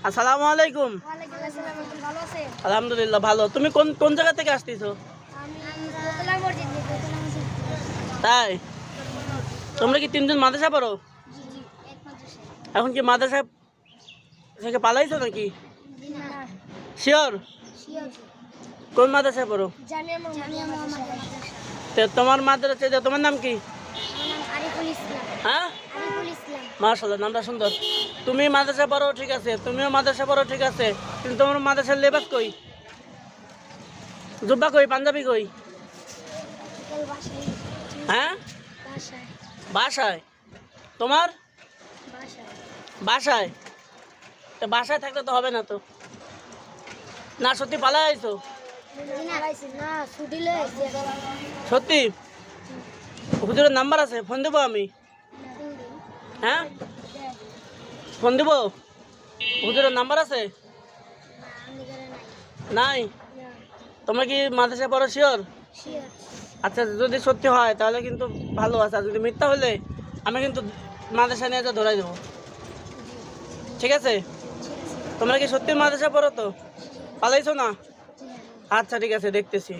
আসসালামু আলাইকুম। ওয়ালাইকুম আসসালাম, ভালো আছেন? আলহামদুলিল্লাহ ভালো। তুমি কোন কোন জায়গা থেকে আসতেছো? আমি দোতলা মসজিদ নিয়ে দোতলা মসজিদ। তাই তোমরা কি তিনজন মাদ্রাসা পড়ো? জি জি, এক মাদ্রাসায়। এখন কি মাদ্রাসা থেকে পালাইছো নাকি? না, শিওর? শিওর। কোন মাদ্রাসায় পড়ো? জামিয়া মোহাম্মদ মাদ্রাসা। তো তোমার মাদ্রাসা তোমার নাম কি? আমার নাম আরিফুল ইসলাম। হ্যাঁ, আরিফুল ইসলাম। মাশাআল্লাহ, নামটা সুন্দর। তুমি মাদ্রাসা পড়ো ঠিক আছে, তুমিও মাদ্রাসা পড়ো ঠিক আছে, কিন্তু তোমার মাদ্রাসার লেবাস কই? জুব্বা কই, পাঞ্জাবি কই? বিকেল বাসায়। হ্যাঁ, বাসায়। বাসায়। তোমার বাসায়। বাসায়? তো বাসায় থাকলে তো হবে না তো। না সত্যি পালাই আইছো? না, ছুটি লইছি। সত্যি? হুজুরের নাম্বার আছে, ফোন দেবো আমি। হ্যাঁ, ফোন দেবো। হুজুরের নাম্বার আছে? নাই? তোমরা কি মাদ্রাসা পড়ো শিওর? শিওর। আচ্ছা, যদি সত্যি হয় তাহলে কিন্তু ভালো আছে, আর যদি মিথ্যা হলে আমি কিন্তু মাদ্রাসা নিয়ে যা ধরাই দেবো। ঠিক আছে? তোমরা কি সত্যি মাদ্রাসা পড়ো তো? পালাইছো না? আচ্ছা ঠিক আছে, দেখতেছি।